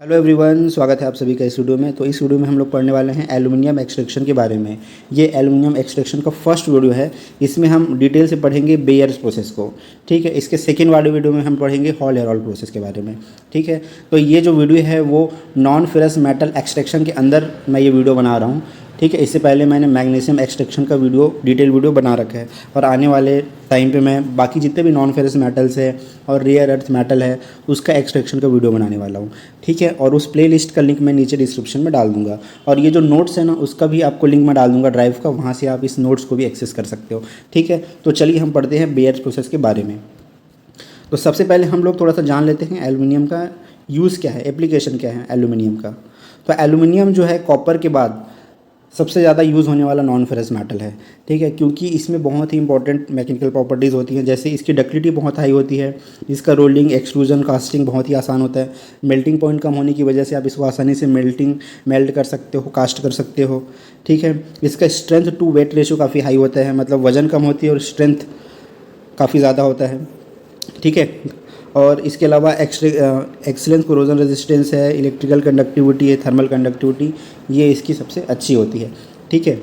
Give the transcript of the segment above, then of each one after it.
Hello everyone, स्वागत है आप सभी का इस वीडियो में। तो इस वीडियो में हम लोग पढ़ने वाले हैं एल्युमिनियम एक्सट्रैक्शन के बारे में। ये एल्युमिनियम एक्सट्रैक्शन का फर्स्ट वीडियो है। इसमें हम डिटेल से पढ़ेंगे बेयर्स प्रोसेस को। ठीक है, इसके सेकेंड वाले वीडियो में हम पढ़ेंगे हॉल हेरोल्ड प्रोसेस के बारे में। ठीक है, तो ये जो वीडियो है वो नॉन फेरस मेटल एक्सट्रैक्शन के अंदर मैं ये वीडियो बना रहा हूँ। ठीक है, इससे पहले मैंने मैग्नीशियम एक्सट्रैक्शन का डिटेल वीडियो बना रखा है और आने वाले टाइम पे मैं बाकी जितने भी नॉन फेरस मेटल्स है और रेयर अर्थ मेटल है उसका एक्सट्रैक्शन का वीडियो बनाने वाला हूँ। ठीक है, और उस प्लेलिस्ट का लिंक मैं नीचे डिस्क्रिप्शन में डाल दूंगा और ये जो नोट्स है ना उसका भी आपको लिंक मैं डाल दूंगा ड्राइव का, वहाँ से आप इस नोट्स को भी एक्सेस कर सकते हो। ठीक है, तो चलिए हम पढ़ते हैं बेयर्स प्रोसेस के बारे में। तो सबसे पहले हम लोग थोड़ा सा जान लेते हैं एल्युमिनियम का यूज़ क्या है, एप्लीकेशन क्या है एल्युमिनियम का। तो एल्युमिनियम जो है कॉपर के बाद सबसे ज़्यादा यूज़ होने वाला नॉन फेरस मेटल है। ठीक है, क्योंकि इसमें बहुत ही इंपॉर्टेंट मैकेनिकल प्रॉपर्टीज़ होती हैं, जैसे इसकी डक्टिलिटी बहुत हाई होती है, इसका रोलिंग एक्सट्रूजन कास्टिंग बहुत ही आसान होता है, मेल्टिंग पॉइंट कम होने की वजह से आप इसको आसानी से मेल्ट कर सकते हो, कास्ट कर सकते हो। ठीक है, इसका स्ट्रेंथ टू वेट रेशो काफ़ी हाई होता है, मतलब वजन कम होती है और स्ट्रेंथ काफ़ी ज़्यादा होता है। ठीक है, और इसके अलावा एक्सीलेंस कोरोजन रेजिस्टेंस है, इलेक्ट्रिकल कंडक्टिविटी है, थर्मल कंडक्टिविटी, ये इसकी सबसे अच्छी होती है। ठीक है,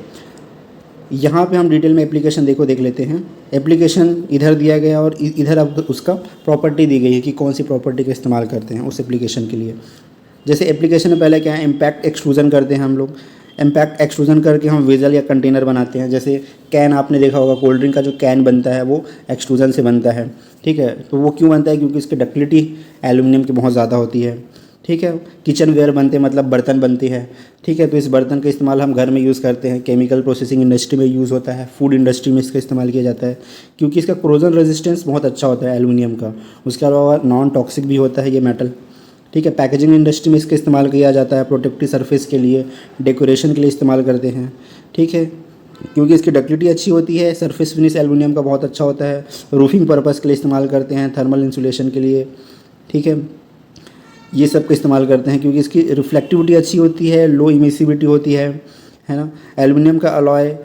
यहाँ पे हम डिटेल में एप्लीकेशन देख लेते हैं। एप्लीकेशन इधर दिया गया और इधर अब उसका प्रॉपर्टी दी गई है कि कौन सी प्रॉपर्टी का इस्तेमाल करते हैं उस एप्लीकेशन के लिए। जैसे एप्लीकेशन में पहले क्या है, इम्पैक्ट एक्सट्रूजन करते हैं हम लोग। इम्पैक्ट एक्सट्रूजन करके हम वेजल या कंटेनर बनाते हैं। जैसे कैन आपने देखा होगा, कोल्ड ड्रिंक का जो कैन बनता है वो एक्सट्रूजन से बनता है। ठीक है, तो वो क्यों बनता है, क्योंकि इसकी डक्टिलिटी एल्युमिनियम की बहुत ज़्यादा होती है। ठीक है, किचन वेयर बनते हैं, मतलब बर्तन बनती है। ठीक है, तो इस बर्तन का इस्तेमाल हम घर में यूज़ करते हैं, केमिकल प्रोसेसिंग इंडस्ट्री में यूज़ होता है, फूड इंडस्ट्री में इसका इस्तेमाल किया जाता है, क्योंकि इसका कोरोजन रेजिस्टेंस बहुत अच्छा होता है एल्युमिनियम का। उसके अलावा नॉन टॉक्सिक भी होता है ये मेटल। ठीक है, पैकेजिंग इंडस्ट्री में इसका इस्तेमाल किया जाता है, प्रोटेक्टिव सरफेस के लिए, डेकोरेशन के लिए इस्तेमाल करते हैं। ठीक है, क्योंकि इसकी डक्टिलिटी अच्छी होती है, सरफेस फिनिश एल्युमिनियम का बहुत अच्छा होता है, रूफिंग पर्पस के लिए इस्तेमाल करते हैं, थर्मल इंसुलेशन के लिए। ठीक है, ये सब का इस्तेमाल करते हैं क्योंकि इसकी रिफ्लेक्टिविटी अच्छी होती है, लो इमिसिविटी होती है ना। एल्युमिनियम का अलॉय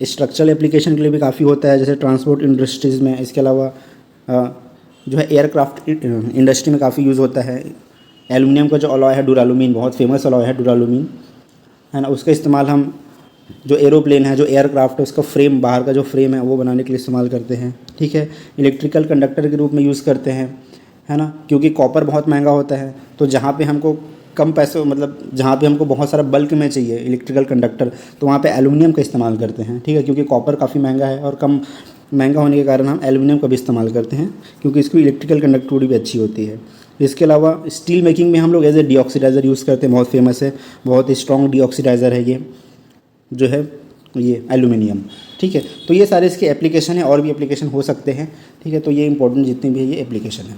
स्ट्रक्चरल एप्लीकेशन के लिए भी काफ़ी होता है, जैसे ट्रांसपोर्ट इंडस्ट्रीज़ में। इसके अलावा जो है एयरक्राफ्ट इंडस्ट्री में काफ़ी यूज़ होता है। एल्युमिनियम का जो अलॉय है डुरालुमीन, बहुत फेमस अलॉय है डुरालुमीन, है ना। उसका इस्तेमाल हम जो एरोप्लेन है, जो एयरक्राफ्ट है, उसका फ्रेम, बाहर का जो फ्रेम है वो बनाने के लिए इस्तेमाल करते हैं। ठीक है, इलेक्ट्रिकल कंडक्टर के रूप में यूज़ करते हैं, है ना, क्योंकि कॉपर बहुत महंगा होता है। तो जहाँ पे हमको कम पैसे, मतलब जहाँ पे हमको बहुत सारा बल्क में चाहिए इलेक्ट्रिकल कंडक्टर, तो वहाँ पे एल्युमिनियम का इस्तेमाल करते हैं। ठीक है, क्योंकि कॉपर काफ़ी महंगा है और कम महंगा होने के कारण हम एल्युमिनियम का भी इस्तेमाल करते हैं, क्योंकि इसकी इलेक्ट्रिकल कंडक्टिविटी भी अच्छी होती है। इसके अलावा स्टील मेकिंग में हम लोग एज ए डीऑक्सीडाइज़र यूज़ करते हैं, बहुत फेमस है, बहुत स्ट्रॉन्ग डीऑक्सीडाइज़र है ये जो है ये एल्युमिनियम। ठीक है, तो ये सारे इसके एप्लीकेशन है, और भी एप्लीकेशन हो सकते हैं। ठीक है, तो ये इंपॉर्टेंट जितने भी है ये एप्लीकेशन है।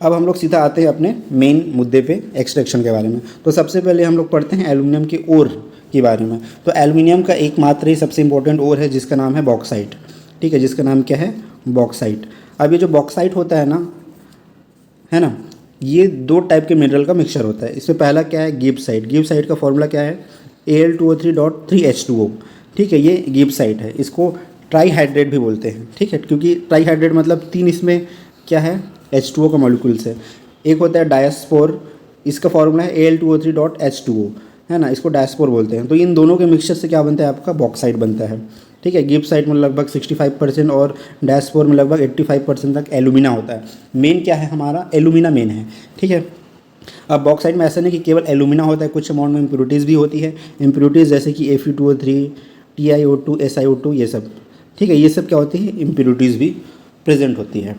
अब हम लोग सीधा आते हैं अपने मेन मुद्दे पे, एक्सट्रैक्शन के बारे में। तो सबसे पहले हम लोग पढ़ते हैं एल्युमिनियम के ओर के बारे में। तो एल्युमिनियम का एकमात्र ही सबसे इंपॉर्टेंट ओर है जिसका नाम है बॉक्साइट। ठीक है, जिसका नाम क्या है, बॉक्साइट। अब ये जो बॉक्साइट होता है ना, है ना, ये दो टाइप के मिनरल का मिक्सचर होता है। इसमें पहला क्या है, गिब्साइट। गिब्साइट का फॉर्मूला क्या है, Al2O3.3H2O। ठीक है, ये गिब्साइट है। इसको ट्राईहाइड्रेट भी बोलते हैं। ठीक है, क्योंकि ट्राईहाइड्रेट मतलब तीन इसमें क्या है, H2O का मॉलिक्यूल्स है। एक होता है डायस्पोर, इसका फॉर्मूला है Al2O3.H2O, है ना, इसको डायस्पोर बोलते हैं। तो इन दोनों के मिक्सचर से क्या बनता है, आपका बॉक्साइट बनता है। ठीक है, गिब्साइट में लगभग 65% और डायस्पोर में लगभग 85% तक एल्यूमिना होता है। मेन क्या है हमारा, एल्यूमिना मेन है। ठीक है, अब बॉक्साइट में ऐसा नहीं कि केवल एल्यूमिना होता है, कुछ अमाउंट में इम्प्योरिटीज़ भी होती है। इम्प्योरिटीज़ जैसे कि Fe2O3, TiO2, SiO2, ये सब। ठीक है, ये सब क्या होती है, इम्प्योरिटीज़ भी प्रेजेंट होती है।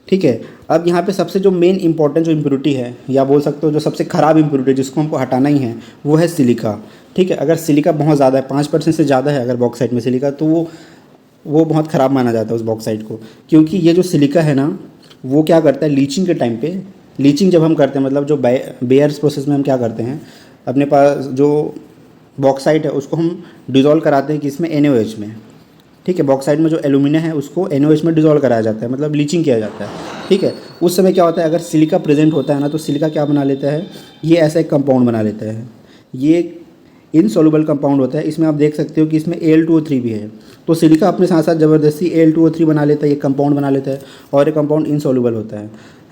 ठीक है, अब यहाँ पे सबसे जो मेन इंपॉर्टेंट जो इम्प्योरिटी है, या बोल सकते हो जो सबसे ख़राब इम्प्योरिटी जिसको हमको हटाना ही है, वो है सिलिका। ठीक है, अगर सिलिका बहुत ज़्यादा है, 5% से ज़्यादा है अगर बॉक्साइट में सिलिका, तो वो बहुत ख़राब माना जाता है उस बॉक्साइट को। क्योंकि ये जो सिलिका है ना, वो क्या करता है, लीचिंग के टाइम पे, लीचिंग जब हम करते हैं, मतलब जो बेयर्स प्रोसेस में हम क्या करते हैं, अपने पास जो बॉक्साइट है उसको हम डिज़ोल्व कराते हैं किसमें, NaOH में। ठीक है, बॉक्साइट में जो एल्यूमिना है उसको NaOH में डिज़ोल्व कराया जाता है, मतलब लीचिंग किया जाता है। ठीक है, उस समय क्या होता है, अगर सिलिका प्रेजेंट होता है ना, तो सिलिका क्या बना लेता है, ये ऐसा एक कंपाउंड बना लेता है। ये इनसॉल्युबल कंपाउंड होता है। इसमें आप देख सकते हो कि इसमें Al2O3 भी है। तो सिलिका अपने साथ साथ ज़बरदस्ती Al2O3 बना लेता है, ये कंपाउंड बना लेता है, और ये कंपाउंड इनसॉल्युबल होता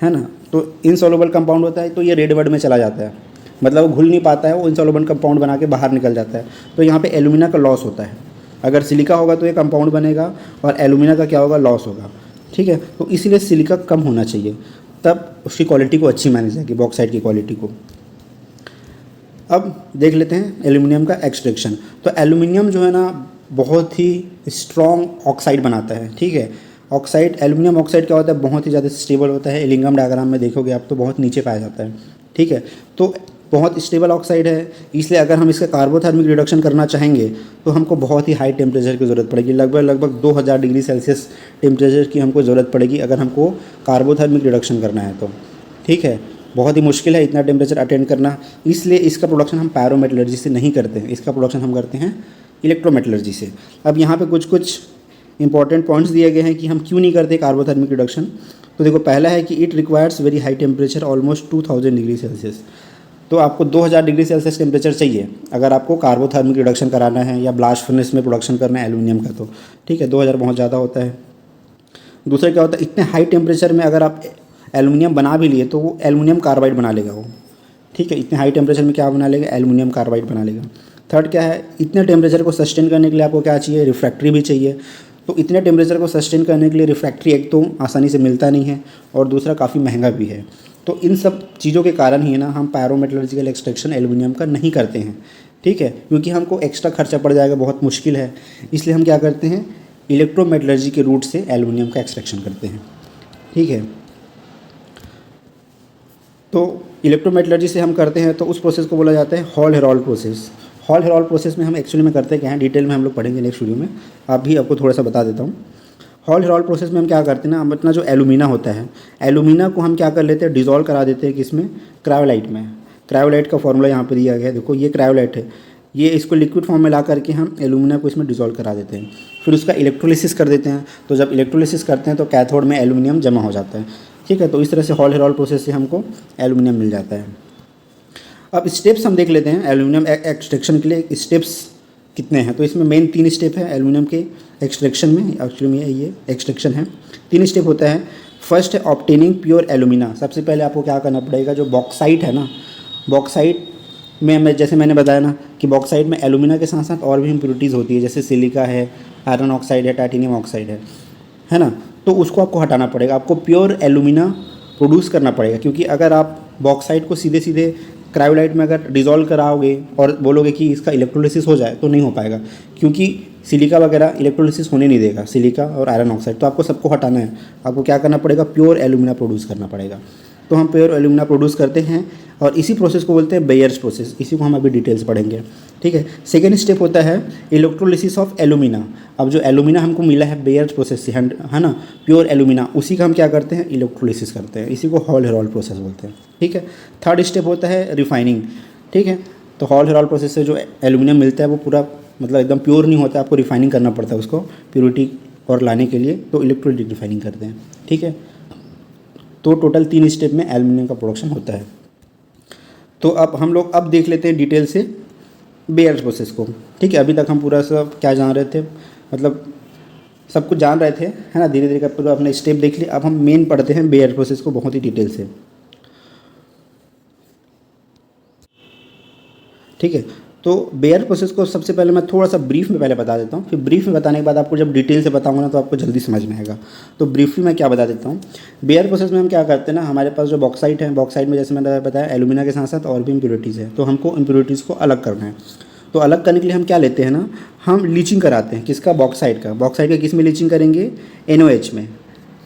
है ना। तो इनसॉल्युबल कंपाउंड होता है तो ये रेड वर्ड में चला जाता है, मतलब वो घुल नहीं पाता है, वो इनसॉल्युबल कंपाउंड बना के बाहर निकल जाता है। तो यहाँ पे एल्यूमिना का लॉस होता है। अगर सिलिका होगा तो ये कंपाउंड बनेगा, और एल्यूमिना का क्या होगा, लॉस होगा। ठीक है, तो इसीलिए सिलिका कम होना चाहिए, तब उसकी क्वालिटी को अच्छी मानी जाएगी, बॉक्साइट की क्वालिटी को। अब देख लेते हैं एल्यूमिनियम का एक्सट्रैक्शन। तो एल्यूमिनियम जो है ना बहुत ही स्ट्रॉन्ग ऑक्साइड बनाता है। ठीक है, ऑक्साइड, एल्यूमिनियम ऑक्साइड क्या होता है, बहुत ही ज़्यादा स्टेबल होता है। इलिंगम डायग्राम में देखोगे आप तो बहुत नीचे पाया जाता है। ठीक है, तो बहुत स्टेबल ऑक्साइड है, इसलिए अगर हम इसका कार्बोथर्मिक रिडक्शन करना चाहेंगे तो हमको बहुत ही हाई टेम्परेचर की ज़रूरत पड़ेगी। लगभग 2000 डिग्री सेल्सियस टेम्परेचर की हमको ज़रूरत पड़ेगी अगर हमको कार्बोथर्मिक रिडक्शन करना है तो। ठीक है, बहुत ही मुश्किल है इतना टेम्परेचर अटेंड करना, इसलिए इसका प्रोडक्शन हम पायरोमेटलर्जी से नहीं करते हैं, इसका प्रोडक्शन हम करते हैं इलेक्ट्रोमेटलर्जी से। अब यहाँ पे कुछ इंपॉर्टेंट पॉइंट्स दिए गए हैं कि हम क्यों नहीं करते कार्बोथर्मिक रिडक्शन। तो देखो, पहला है कि it requires very high temperature, almost 2000 degree Celsius. तो आपको 2000 डिग्री सेल्सियस टेम्परेचर चाहिए अगर आपको कार्बोथर्मिक रिडक्शन कराना है या ब्लास्ट फर्नेस में प्रोडक्शन करना है एल्यूमिनियम का। तो ठीक है, 2000 बहुत ज़्यादा होता है। दूसरा क्या होता है, इतने हाई टेम्परेचर में अगर आप एल्यूमिनियम बना भी लिए तो वो एल्यूमिनियम कार्बाइड बना लेगा वो। ठीक है, इतने हाई टेम्परेचर में क्या बना लेगा, एल्यूमिनियम कार्बाइड बना लेगा। थर्ड क्या है, इतने टेम्परेचर को सस्टेन करने के लिए आपको क्या चाहिए, रिफ्रैक्ट्री भी चाहिए। तो इतने टेम्परेचर को सस्टेन करने के लिए रिफ्रैक्ट्री एक तो आसानी से मिलता नहीं है, और दूसरा काफ़ी महंगा भी है। तो इन सब चीज़ों के कारण ही ना हम पायरोमेटलर्जिकल एक्सट्रैक्शन एल्यूमिनियम का नहीं करते हैं। ठीक है, क्योंकि हमको एक्स्ट्रा खर्चा पड़ जाएगा, बहुत मुश्किल है, इसलिए हम क्या करते हैं, इलेक्ट्रोमेटलर्जी के रूट से एल्यूमिनियम का एक्सट्रैक्शन करते हैं। ठीक है, तो इलेक्ट्रोमेटलर्जी से हम करते हैं तो उस प्रोसेस को बोला जाता है hall Harold process. Hall Harold process में हम एक्चुअली में करते क्या हैं, डिटेल में हम लोग पढ़ेंगे नेक्स्ट वीडियो में, आपको थोड़ा सा बता देता हूँ। हॉल हेरोल्ड प्रोसेस में हम क्या करते हैं ना, हम अपना जो एल्यूमिना होता है, एल्यूमिना को हम क्या कर लेते हैं, डिज़ोल्व करा देते हैं किसमें, क्रायोलाइट में। क्रायोलाइट का फॉर्मूला यहाँ पर दिया गया है, देखो ये क्रायोलाइट है, ये इसको लिक्विड फॉर्म में ला करके हम एल्यूमिना को इसमें डिज़ोल्व करा देते हैं, फिर उसका इलेक्ट्रोलिसिस कर देते हैं। तो जब इलेक्ट्रोलिसिस करते हैं तो कैथोड में एल्यूमिनियम जमा हो जाता है। ठीक है, तो इस तरह से हॉल हेरोल्ड प्रोसेस से हमको एल्यूमिनियम मिल जाता है। अब स्टेप्स हम देख लेते हैं एल्यूमिनियम एक्सट्रैक्शन के लिए, स्टेप्स कितने हैं। तो इसमें मेन 3 स्टेप है एल्यूमिनियम के एक्सट्रैक्शन में, एक्चुअली में ये एक्सट्रैक्शन है, 3 स्टेप होता है। फर्स्ट है ऑब्टेनिंग प्योर एल्यूमिना। सबसे पहले आपको क्या करना पड़ेगा, जो बॉक्साइट है ना, बॉक्साइट में जैसे मैंने बताया ना कि बॉक्साइट में एल्यूमिना के साथ साथ और भी इम्प्योरिटीज़ होती है, जैसे सिलिका है, आयरन ऑक्साइड है, टाइटेनियम ऑक्साइड है ना। तो उसको आपको हटाना पड़ेगा, आपको प्योर एल्यूमिना प्रोड्यूस करना पड़ेगा। क्योंकि अगर आप बॉक्साइट को सीधे सीधे क्रायोलाइट में अगर डिज़ोल्व कराओगे और बोलोगे कि इसका इलेक्ट्रोलिसिस हो जाए तो नहीं हो पाएगा, क्योंकि सिलिका वगैरह इलेक्ट्रोलिसिस होने नहीं देगा, सिलिका और आयरन ऑक्साइड। तो आपको सबको हटाना है, आपको क्या करना पड़ेगा, प्योर एल्यूमिना प्रोड्यूस करना पड़ेगा। तो हम प्योर एल्यूमिना प्रोड्यूस करते हैं और इसी प्रोसेस को बोलते हैं बेयर्स प्रोसेस, इसी को हम अभी डिटेल्स पढ़ेंगे। ठीक है, सेकेंड स्टेप होता है इलेक्ट्रोलिसिस ऑफ एल्यूमिना। अब जो एल्यूमिना हमको मिला है बेयर्स प्रोसेस से, है ना, प्योर एल्यूमिना, उसी का हम क्या करते हैं, इलेक्ट्रोलिसिस करते हैं, इसी को हॉल हेरोल्ड प्रोसेस बोलते हैं। ठीक है, थर्ड स्टेप होता है रिफाइनिंग। ठीक है, तो हॉल हेरोल्ड प्रोसेस से जो एल्यूमिनियम मिलता है वो पूरा मतलब एकदम प्योर नहीं होता, आपको रिफाइनिंग करना पड़ता है उसको प्योरिटी और लाने के लिए, तो इलेक्ट्रोलिटिक रिफाइनिंग करते हैं। ठीक है, तो टोटल 3 स्टेप में एल्यूमिनियम का प्रोडक्शन होता है। तो अब हम लोग अब देख लेते हैं डिटेल से बेयर्स प्रोसेस को। ठीक है, अभी तक हम पूरा सब क्या जान रहे थे, मतलब सब कुछ जान रहे थे, है ना, धीरे धीरे का पूरा अपने स्टेप देख लिया। अब हम मेन पढ़ते हैं बेयर्स प्रोसेस को बहुत ही डिटेल से। ठीक है, तो बेयर प्रोसेस को सबसे पहले मैं थोड़ा सा ब्रीफ में पहले बता देता हूँ, फिर ब्रीफ में बताने के बाद आपको जब डिटेल से बताऊँगा ना तो आपको जल्दी समझ में आएगा। तो ब्रीफली मैं क्या बता देता हूँ, बेयर प्रोसेस में हम क्या करते हैं ना, हमारे पास जो बॉक्साइट है, बॉक्साइट में जैसे मैंने बताया एल्यूमिना के साथ साथ और भी इम्प्योरिटीज़ है, तो हमको इम्प्योरिटीज़ को अलग करना है। तो अलग करने के लिए हम क्या लेते हैं ना, हम लीचिंग कराते हैं, किसका, बॉक्साइट का। बॉक्साइट का किस में लीचिंग करेंगे, NaOH में,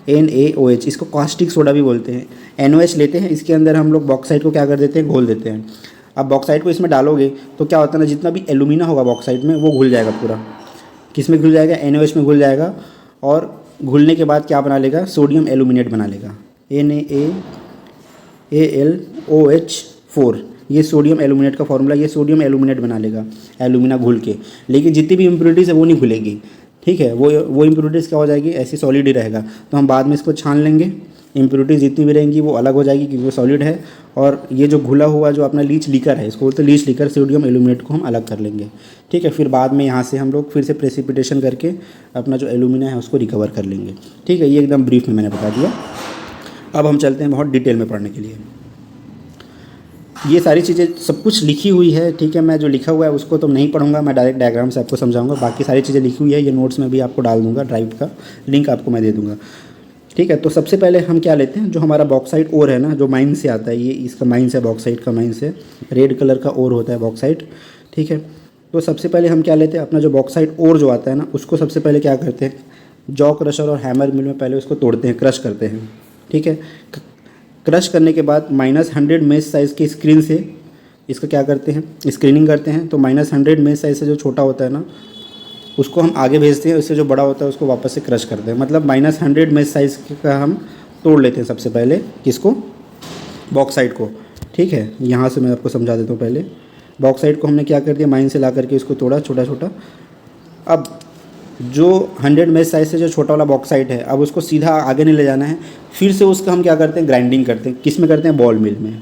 NaOH, इसको कास्टिक सोडा भी बोलते हैं। NaOH लेते हैं, इसके अंदर हम लोग बॉक्साइट को क्या कर देते हैं, घोल देते हैं। अब बॉक्साइट को इसमें डालोगे तो क्या होता है ना, जितना भी एल्यूमिना होगा बॉक्साइट में वो घुल जाएगा पूरा, किस में घुल जाएगा, NaOH में घुल जाएगा, और घुलने के बाद क्या बना लेगा, सोडियम एल्यूमिनेट बना लेगा, NaAlOH4, ये सोडियम एल्यूमिनेट का फॉर्मूला, ये सोडियम एल्यूमिनेट बना लेगा एल्यूमिना घुल के। लेकिन जितनी भी इम्प्योरिटीज़ है वो नहीं घुलेगी। ठीक है, वो इम्प्योरिटीज़ क्या हो जाएगी, ऐसी सॉलिड ही रहेगा। तो हम बाद में इसको छान लेंगे, इम्प्योरिटी जितनी भी रहेंगी वो अलग हो जाएगी क्योंकि वो सॉलिड है। और ये जो घुला हुआ जो अपना लीच लीकर है, इसको बोलते हैं लीच लीकर, सोडियम एल्यूमिनेट को हम अलग कर लेंगे। ठीक है, फिर बाद में यहाँ से हम लोग फिर से प्रेसिपिटेशन करके अपना जो एल्यूमिना है उसको रिकवर कर लेंगे। ठीक है, ये एकदम ब्रीफ में मैंने बता दिया। अब हम चलते हैं बहुत डिटेल में पढ़ने के लिए। ये सारी चीज़ें सब कुछ लिखी हुई है। ठीक है, मैं जो लिखा हुआ है उसको तो नहीं पढ़ूंगा, मैं डायरेक्ट डायग्राम से आपको समझाऊंगा। बाकी सारी चीज़ें लिखी हुई है, ये नोट्स में भी आपको डाल दूंगा, ड्राइव का लिंक आपको मैं दे दूंगा। ठीक है, तो सबसे पहले हम क्या लेते हैं, जो हमारा बॉक्साइट ओर है ना, जो माइन से आता है, ये इसका माइन से, बॉक्साइट का माइन से रेड कलर का ओर होता है बॉक्साइट। ठीक है, तो सबसे पहले हम क्या लेते हैं, अपना जो बॉक्साइट ओर जो आता है ना, उसको सबसे पहले क्या करते हैं, जॉ क्रशर और हैमर मिल में पहले उसको तोड़ते हैं, क्रश करते हैं। ठीक है, क्रश करने के बाद -100 मेश साइज़ की स्क्रीन से इसका क्या करते हैं, स्क्रीनिंग करते हैं। तो -100 मेश साइज़ से जो छोटा होता है ना उसको हम आगे भेजते हैं, उससे जो बड़ा होता है उसको वापस से क्रश करते हैं। मतलब -100 मेश साइज़ का हम तोड़ लेते हैं सबसे पहले, किसको, बॉक्साइट को। ठीक है, यहाँ से मैं आपको समझा देता हूँ। पहले बॉक्साइट को हमने क्या कर दिया, माइन से ला करके उसको तोड़ा छोटा छोटा। अब जो 100 मेश साइज़ से जो छोटा वाला बॉक्साइट है, अब उसको सीधा आगे नहीं ले जाना है, फिर से उसका हम क्या करते हैं, ग्राइंडिंग करते हैं। किस में करते हैं, बॉल मिल में।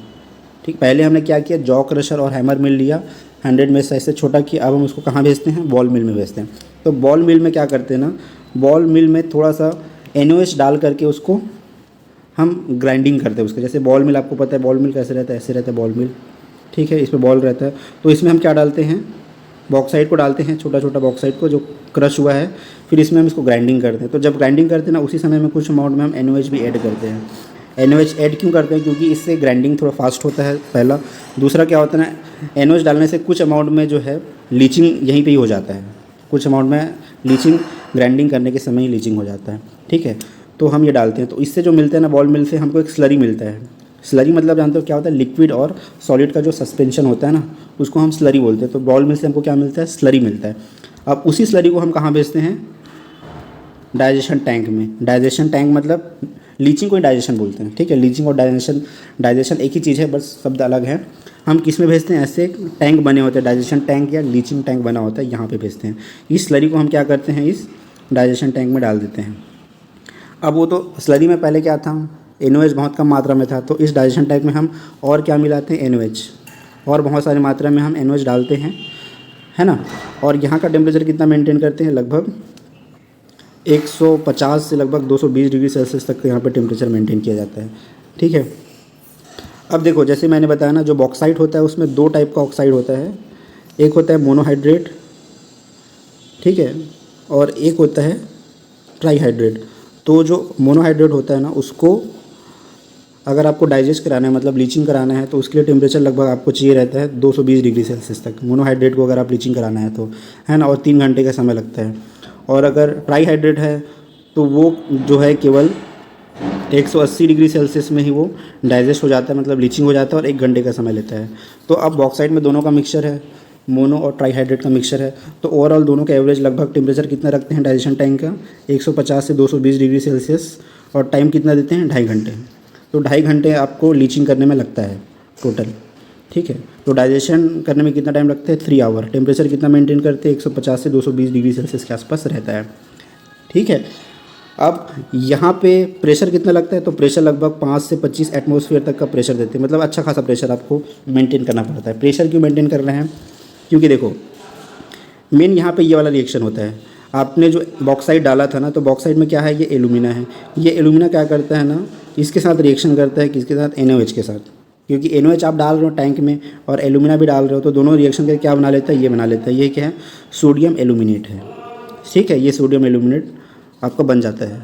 ठीक, पहले हमने क्या किया, जॉ क्रशर और हैमर मिल लिया, 100 मेश साइज़ से छोटा किया। अब हम उसको कहाँ भेजते हैं, बॉल मिल में भेजते हैं। तो बॉल मिल में क्या करते हैं ना, बॉल मिल में थोड़ा सा NaOH डाल करके उसको हम ग्राइंडिंग करते हैं उसके। जैसे बॉल मिल, आपको पता है बॉल मिल कैसे रहता है, ऐसे रहता है बॉल मिल। ठीक है, इसमें बॉल रहता है। तो इसमें हम क्या डालते हैं, बॉक्साइट को डालते हैं, छोटा छोटा बॉक्साइट को जो क्रश हुआ है। फिर इसमें हम इसको ग्राइंडिंग करते हैं। तो जब ग्राइंडिंग करते हैं ना, उसी समय में कुछ अमाउंट में हम NaOH भी ऐड करते हैं। NaOH ऐड क्यों करते हैं, क्योंकि इससे ग्राइंडिंग थोड़ा फास्ट होता है, पहला। दूसरा क्या होता है ना, NaOH डालने से कुछ अमाउंट में जो है लीचिंग यहीं पे ही हो जाता है, कुछ अमाउंट में लीचिंग ग्राइंडिंग करने के समय ही लीचिंग हो जाता है। ठीक है, तो हम ये डालते हैं। तो इससे जो मिलता है ना, बॉल मिल से हमको एक स्लरी मिलता है। स्लरी मतलब जानते हो क्या होता है, लिक्विड और सॉलिड का जो सस्पेंशन होता है ना, उसको हम स्लरी बोलते हैं। तो बॉल मिल से हमको क्या मिलता है, स्लरी मिलता है। अब उसी स्लरी को हम कहाँ भेजते हैं, डाइजेशन टैंक में। डाइजेशन टैंक मतलब लीचिंग को ही डाइजेशन बोलते हैं। ठीक है, लीचिंग और डाइजेशन एक ही चीज़ है, बस शब्द अलग है। हम किस में भेजते हैं, ऐसे टैंक बने होते हैं, डाइजेशन टैंक या लीचिंग टैंक बना होता है, यहाँ पे भेजते हैं। इस स्लरी को हम क्या करते हैं, इस डाइजेशन टैंक में डाल देते हैं। अब वो तो स्लरी में पहले क्या था, NaOH बहुत कम मात्रा में था। तो इस डाइजेशन टैंक में हम और क्या मिलाते हैं, NaOH, और बहुत सारी मात्रा में हम NaOH डालते हैं, है ना। और यहाँ का टेम्परेचर कितना मेंटेन करते हैं, लगभग 150 से लगभग 220 डिग्री सेल्सियस तक यहाँ पे टेम्परेचर मेंटेन किया जाता है। ठीक है, अब देखो जैसे मैंने बताया ना, जो बॉक्साइट होता है उसमें 2 टाइप का ऑक्साइड होता है। एक होता है मोनोहाइड्रेट, ठीक है, और एक होता है ट्राईहाइड्रेट। तो जो मोनोहाइड्रेट होता है ना, उसको अगर आपको डाइजेस्ट कराना है, मतलब लीचिंग कराना है, तो उसके लिए टेम्परेचर लगभग आपको चाहिए रहता है 220 डिग्री सेल्सियस तक, मोनोहाइड्रेट को अगर आप लीचिंग कराना है तो, है ना, और 3 घंटे का समय लगता है। और अगर ट्राईहाइड्रेट है तो वो जो है केवल 180 डिग्री सेल्सियस में ही वो डाइजेस्ट हो जाता है, मतलब लीचिंग हो जाता है, और 1 घंटे का समय लेता है। तो अब बॉक्साइट में दोनों का मिक्सचर है, मोनो और ट्राईहाइड्रेट का मिक्सचर है। तो ओवरऑल दोनों का एवरेज लगभग टेम्परेचर कितना रखते हैं डाइजेशन टैंक का, 150 से 220 डिग्री सेल्सियस, और टाइम कितना देते हैं, 2.5 घंटे। तो 2.5 घंटे आपको लीचिंग करने में लगता है टोटल। ठीक है, तो डाइजेशन करने में कितना टाइम लगता है, 3 आवर। टेम्परेचर कितना मेंटेन करते हैं, 150 से 220 डिग्री सेल्सियस के आसपास रहता है। ठीक है, अब यहाँ पे प्रेशर कितना लगता है, तो प्रेशर लगभग 5 से 25 एटमॉस्फेयर तक का प्रेशर देते हैं, मतलब अच्छा खासा प्रेशर आपको मेंटेन करना पड़ता है। प्रेशर क्यों मेंटेन कर रहे हैं, क्योंकि देखो मेन यहाँ पे ये वाला रिएक्शन होता है। आपने जो बॉक्साइट डाला था ना, तो बॉक्साइट में क्या है, ये एल्यूमिना है। ये एल्यूमिना क्या करता है ना, इसके साथ रिएक्शन करता है, किसके साथ, NaOH के साथ। क्योंकि NaOH आप डाल रहे हो टैंक में और एल्यूमिना भी डाल रहे हो, तो दोनों रिएक्शन करके क्या बना लेता है, ये बना लेता है। ये क्या है, सोडियम एल्यूमिनेट है। ठीक है, ये सोडियम एल्यूमिनेट आपका बन जाता है।